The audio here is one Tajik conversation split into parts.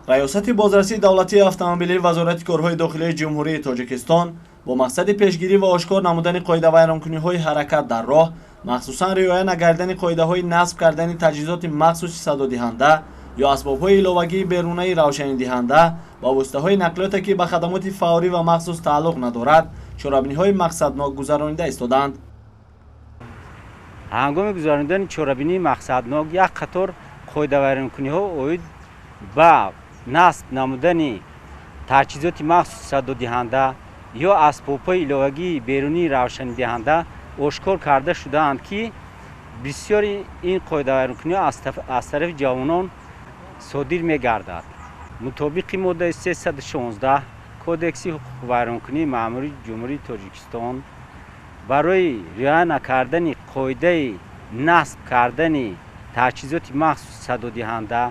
риёсати бозрасии давлатии автомобилии вазорати корҳои дохилии ҷумҳурии тоҷикистон бо мақсади пешгирӣ ва ошкор намудани қоидавайронкуниҳои ҳаракат дар роҳ, махсусан риоя накардани қоидаҳои насб кардани таҷҳизоти махсуси садодиҳанда ё асбобҳои иловагии берунаи равшанидиҳанда ва воситаҳои нақлиёте ки ба хадамоти фаврӣ ва махсус тааллуқ надорад, чорабиниҳои мақсаднок гузаронида истоданд. ҳангоми гузарондани чорабинии мақсаднок як қатор қоидавайронкуниҳо оид ба насб намудани таҷҳизоти махсуси садодиҳанда ё асбобҳои иловагии берунии равшанидиҳанда ошкор карда шудаанд, ки бисёри ин қоидавайронкуниҳо аз тарафи ҷавонон содир мегардад. мутобиқи моддаи 316 кодекси ҳуқуқвайронкунии маъмурии ҷумҳурии тоҷикистон барои риоя накардани қоидаи насб кардани таҷҳизоти махсуси садодиҳанда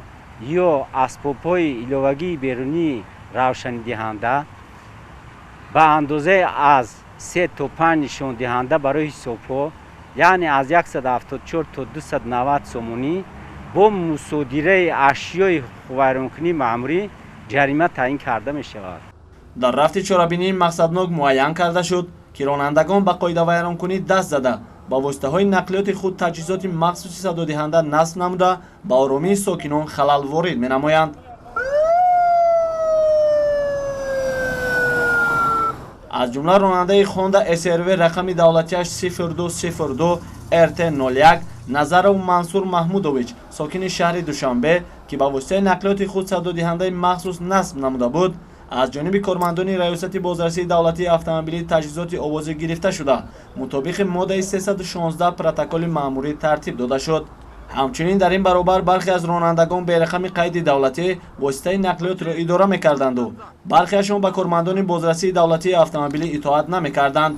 ё асбобҳои иловагии берунии равшанидиҳанда ба андозае аз 3 то 5 нишондиҳанда барои ҳисобҳо, яъне аз 174 то 290 сомонӣ бо мусодираи ашёи ҳуқуқвайронкунии маъмурӣ ҷарима таъин карда мешавад. дар рафти чорабинии мақсаднок муайян карда шуд, ки ронандагон ба қоидавайронкунӣ даст зада ба воситаҳои нақлиёти худ таҷҳизоти махсуси садодиҳанда насб намуда ба оромии сокинон халал ворид менамоянд. аз ҷумла ронандаи хонда SRV рақами давлатиаш 0202 RT01 Назаров Мансур Маҳмудович, сокини шаҳри Душанбе, ки ба воситаи нақлиёти худ садодиҳандаи махсус насб намуда буд, аз ҷониби кормандони раёсати бозрасии давлатии автомобилии таҷҳизоти овозӣ гирифта шуда, мутобиқи моддаи 316 протоколи маъмурӣ тартиб дода шуд. ҳамчунин дар ин баробар бархе аз ронандагон берақами қайди давлатӣ воситаи нақлиётро идора мекарданду бархеашон ба кормандони бозрасии давлатии автомобилӣ итоат намекарданд.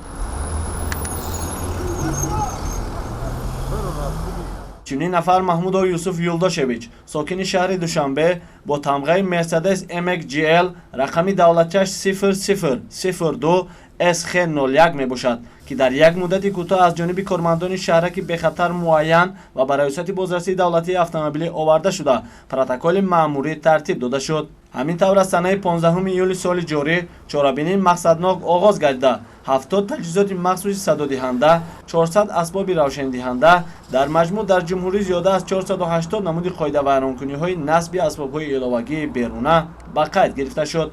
чунин нафар Маҳмудов Юсуф Юлдошевич, сокини шаҳри Душанбе, бо тамғаи Mercedes MX GL рақами давлатиаш 0002 SX01 мебошад, ки дар як муддати кӯтоҳ аз ҷониби кормандони шаҳраки бехатар муайян ва ба раёсати бозрасии давлатии автомобилӣ оварда шуда, протоколи маъмурӣ тартиб дода шуд. ҳамин тавр аз санаи 15 июли соли ҷорӣ чорабинии мақсаднок оғоз гардида 70 таҷҳизоти махсуси садодиҳанда, 400 асбоби равшанидиҳанда, дар маҷмӯъ дар ҷумҳурӣ зиёда аз 480 намуди қоидавайронкуниҳои насби асбобҳои иловагии беруна ба қайд гирифта шуд.